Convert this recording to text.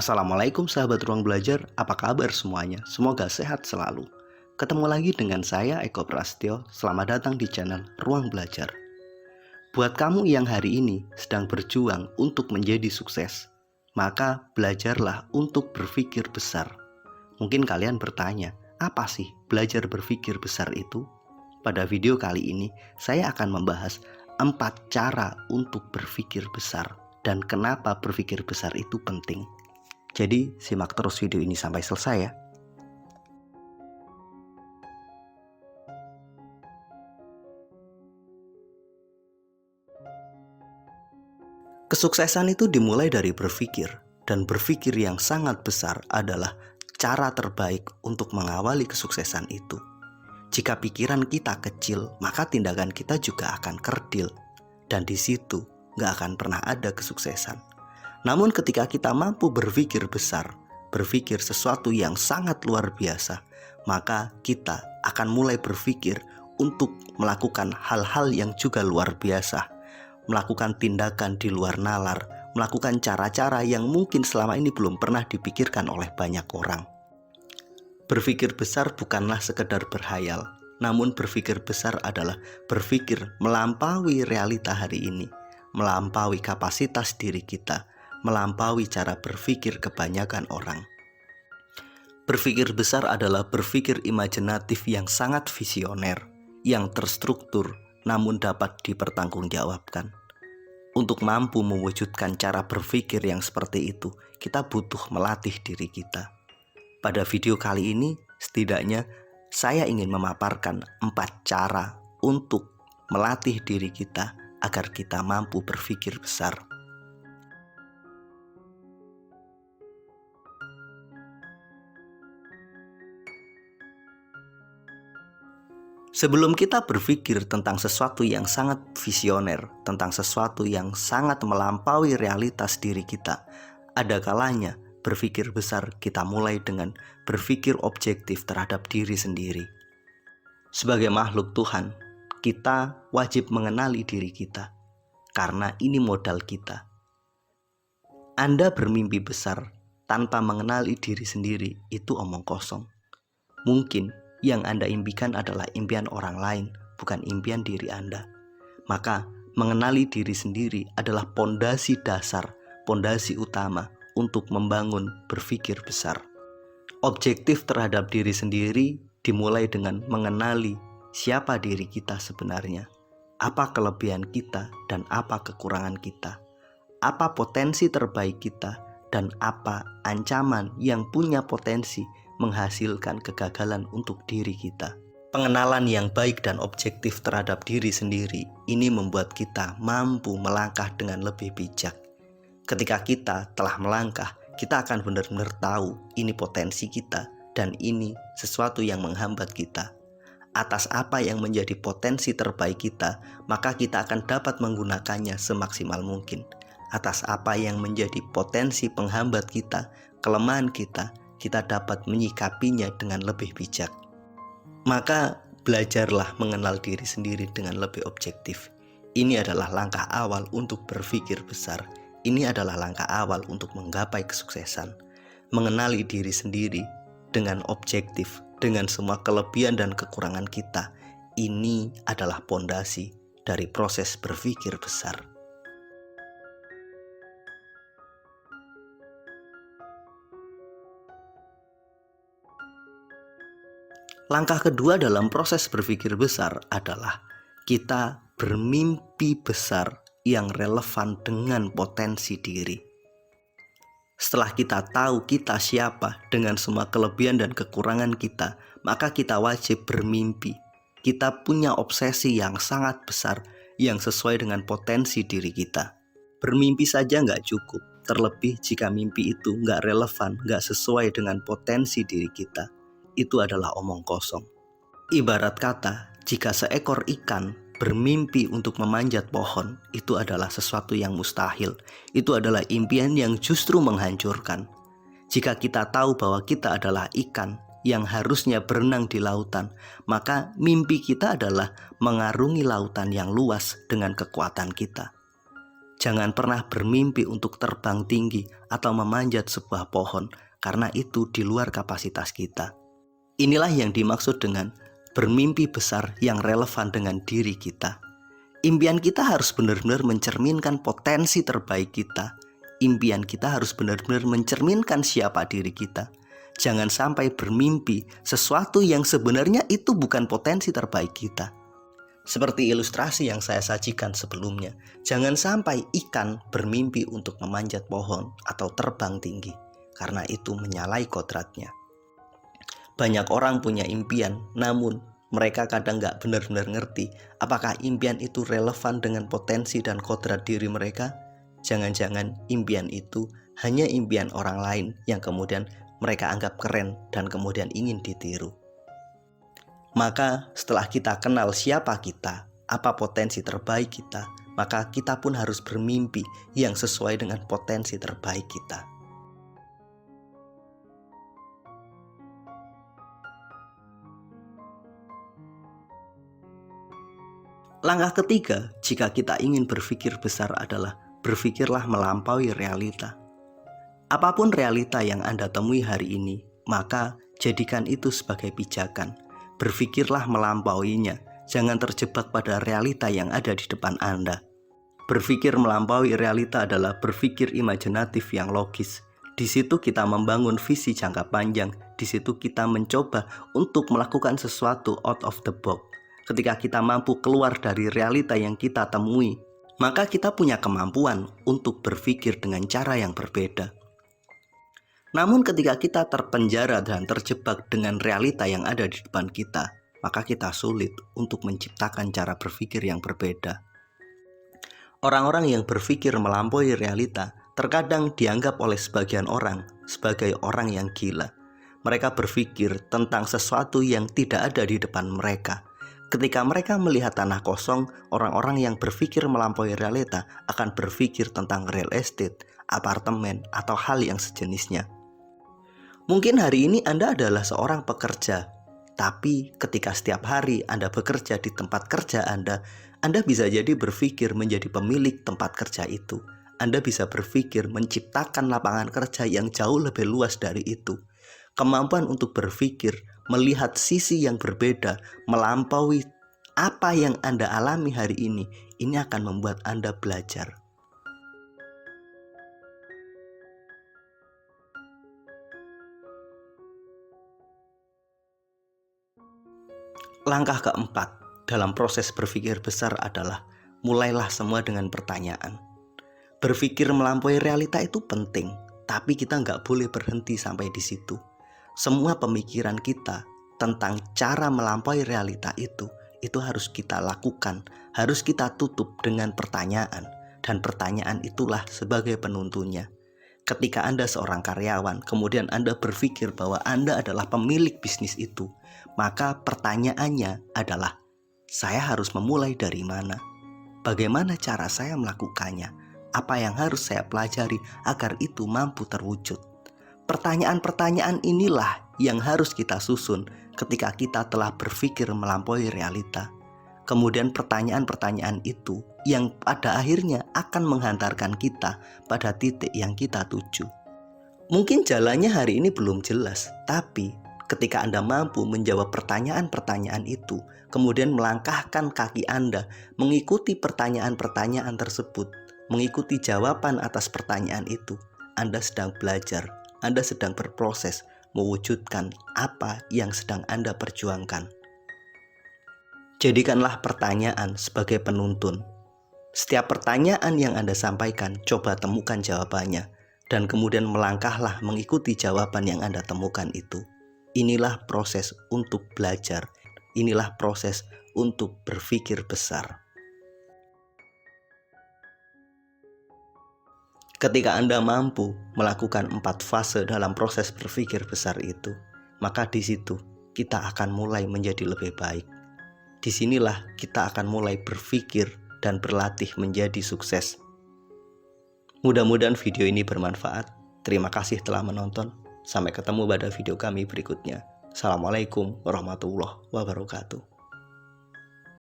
Assalamualaikum sahabat ruang belajar, apa kabar semuanya? Semoga sehat selalu. Ketemu lagi dengan saya Eko Prastyo, selamat datang di channel Ruang Belajar. Buat kamu yang hari ini sedang berjuang untuk menjadi sukses, maka belajarlah untuk berpikir besar. Mungkin kalian bertanya, apa sih belajar berpikir besar itu? Pada video kali ini, saya akan membahas 4 cara untuk berpikir besar dan kenapa berpikir besar itu penting. Jadi simak terus video ini sampai selesai ya. Kesuksesan itu dimulai dari berpikir, dan berpikir yang sangat besar adalah cara terbaik untuk mengawali kesuksesan itu. Jika pikiran kita kecil, maka tindakan kita juga akan kerdil, dan di situ gak akan pernah ada kesuksesan. Namun ketika kita mampu berpikir besar, berpikir sesuatu yang sangat luar biasa, maka kita akan mulai berpikir untuk melakukan hal-hal yang juga luar biasa, melakukan tindakan di luar nalar, melakukan cara-cara yang mungkin selama ini belum pernah dipikirkan oleh banyak orang. Berpikir besar bukanlah sekedar berhayal, namun berpikir besar adalah berpikir melampaui realita hari ini, melampaui kapasitas diri kita, melampaui cara berpikir kebanyakan orang. Berpikir besar adalah berpikir imajinatif yang sangat visioner, yang terstruktur namun dapat dipertanggungjawabkan. Untuk mampu mewujudkan cara berpikir yang seperti itu, kita butuh melatih diri kita. Pada video kali ini, setidaknya saya ingin memaparkan 4 cara untuk melatih diri kita agar kita mampu berpikir besar. Sebelum kita berpikir tentang sesuatu yang sangat visioner, tentang sesuatu yang sangat melampaui realitas diri kita, ada kalanya berpikir besar kita mulai dengan berpikir objektif terhadap diri sendiri. Sebagai makhluk Tuhan, kita wajib mengenali diri kita, karena ini modal kita. Anda bermimpi besar tanpa mengenali diri sendiri, itu omong kosong. Mungkin yang Anda impikan adalah impian orang lain, bukan impian diri Anda. Maka mengenali diri sendiri adalah pondasi dasar, pondasi utama untuk membangun berpikir besar. Objektif terhadap diri sendiri dimulai dengan mengenali siapa diri kita sebenarnya, apa kelebihan kita dan apa kekurangan kita, apa potensi terbaik kita dan apa ancaman yang punya potensi menghasilkan kegagalan untuk diri kita. Pengenalan yang baik dan objektif terhadap diri sendiri ini membuat kita mampu melangkah dengan lebih bijak. Ketika kita telah melangkah, kita akan benar-benar tahu ini potensi kita dan ini sesuatu yang menghambat kita. Atas apa yang menjadi potensi terbaik kita, maka kita akan dapat menggunakannya semaksimal mungkin. Atas apa yang menjadi potensi penghambat kita, kelemahan kita dapat menyikapinya dengan lebih bijak. Maka belajarlah mengenal diri sendiri dengan lebih objektif. Ini adalah langkah awal untuk berpikir besar. Ini adalah langkah awal untuk menggapai kesuksesan. Mengenali diri sendiri dengan objektif, dengan semua kelebihan dan kekurangan kita. Ini adalah pondasi dari proses berpikir besar. Langkah kedua dalam proses berpikir besar adalah kita bermimpi besar yang relevan dengan potensi diri. Setelah kita tahu kita siapa dengan semua kelebihan dan kekurangan kita, maka kita wajib bermimpi. Kita punya obsesi yang sangat besar yang sesuai dengan potensi diri kita. Bermimpi saja nggak cukup, terlebih jika mimpi itu nggak relevan, nggak sesuai dengan potensi diri kita. Itu adalah omong kosong. Ibarat kata, jika seekor ikan bermimpi untuk memanjat pohon, itu adalah sesuatu yang mustahil. Itu adalah impian yang justru menghancurkan. Jika kita tahu bahwa kita adalah ikan yang harusnya berenang di lautan, maka mimpi kita adalah mengarungi lautan yang luas dengan kekuatan kita. Jangan pernah bermimpi untuk terbang tinggi atau memanjat sebuah pohon, karena itu di luar kapasitas kita. Inilah yang dimaksud dengan bermimpi besar yang relevan dengan diri kita. Impian kita harus benar-benar mencerminkan potensi terbaik kita. Impian kita harus benar-benar mencerminkan siapa diri kita. Jangan sampai bermimpi sesuatu yang sebenarnya itu bukan potensi terbaik kita. Seperti ilustrasi yang saya sajikan sebelumnya, jangan sampai ikan bermimpi untuk memanjat pohon atau terbang tinggi, karena itu menyalahi kodratnya. Banyak orang punya impian, namun mereka kadang nggak benar-benar ngerti apakah impian itu relevan dengan potensi dan kodrat diri mereka. Jangan-jangan impian itu hanya impian orang lain yang kemudian mereka anggap keren dan kemudian ingin ditiru. Maka setelah kita kenal siapa kita, apa potensi terbaik kita, maka kita pun harus bermimpi yang sesuai dengan potensi terbaik kita. Langkah ketiga, jika kita ingin berpikir besar adalah berpikirlah melampaui realita. Apapun realita yang Anda temui hari ini, maka jadikan itu sebagai pijakan. Berpikirlah melampauinya, jangan terjebak pada realita yang ada di depan Anda. Berpikir melampaui realita adalah berpikir imajinatif yang logis. Di situ kita membangun visi jangka panjang, di situ kita mencoba untuk melakukan sesuatu out of the box. Ketika kita mampu keluar dari realita yang kita temui, maka kita punya kemampuan untuk berpikir dengan cara yang berbeda. Namun ketika kita terpenjara dan terjebak dengan realita yang ada di depan kita, maka kita sulit untuk menciptakan cara berpikir yang berbeda. Orang-orang yang berpikir melampaui realita terkadang dianggap oleh sebagian orang sebagai orang yang gila. Mereka berpikir tentang sesuatu yang tidak ada di depan mereka. Ketika mereka melihat tanah kosong, orang-orang yang berpikir melampaui realita akan berpikir tentang real estate, apartemen, atau hal yang sejenisnya. Mungkin hari ini Anda adalah seorang pekerja, tapi ketika setiap hari Anda bekerja di tempat kerja Anda bisa jadi berpikir menjadi pemilik tempat kerja itu. Anda bisa berpikir menciptakan lapangan kerja yang jauh lebih luas dari itu. Kemampuan untuk berpikir, melihat sisi yang berbeda, melampaui apa yang Anda alami hari ini akan membuat Anda belajar. Langkah keempat dalam proses berpikir besar adalah mulailah semua dengan pertanyaan. Berpikir melampaui realita itu penting, tapi kita nggak boleh berhenti sampai di situ. Semua pemikiran kita tentang cara melampaui realita itu harus kita lakukan, harus kita tutup dengan pertanyaan, dan pertanyaan itulah sebagai penuntunnya. Ketika Anda seorang karyawan, kemudian Anda berpikir bahwa Anda adalah pemilik bisnis itu, maka pertanyaannya adalah, saya harus memulai dari mana? Bagaimana cara saya melakukannya? Apa yang harus saya pelajari agar itu mampu terwujud? Pertanyaan-pertanyaan inilah yang harus kita susun ketika kita telah berpikir melampaui realita. Kemudian pertanyaan-pertanyaan itu yang pada akhirnya akan menghantarkan kita pada titik yang kita tuju. Mungkin jalannya hari ini belum jelas, tapi ketika Anda mampu menjawab pertanyaan-pertanyaan itu, kemudian melangkahkan kaki Anda mengikuti pertanyaan-pertanyaan tersebut, mengikuti jawaban atas pertanyaan itu, Anda sedang belajar, Anda sedang berproses mewujudkan apa yang sedang Anda perjuangkan. Jadikanlah pertanyaan sebagai penuntun. Setiap pertanyaan yang Anda sampaikan, coba temukan jawabannya, dan kemudian melangkahlah mengikuti jawaban yang Anda temukan itu. Inilah proses untuk belajar, inilah proses untuk berpikir besar. Ketika Anda mampu melakukan 4 fase dalam proses berpikir besar itu, maka di situ kita akan mulai menjadi lebih baik. Disinilah kita akan mulai berpikir dan berlatih menjadi sukses. Mudah-mudahan video ini bermanfaat. Terima kasih telah menonton. Sampai ketemu pada video kami berikutnya. Assalamualaikum warahmatullahi wabarakatuh.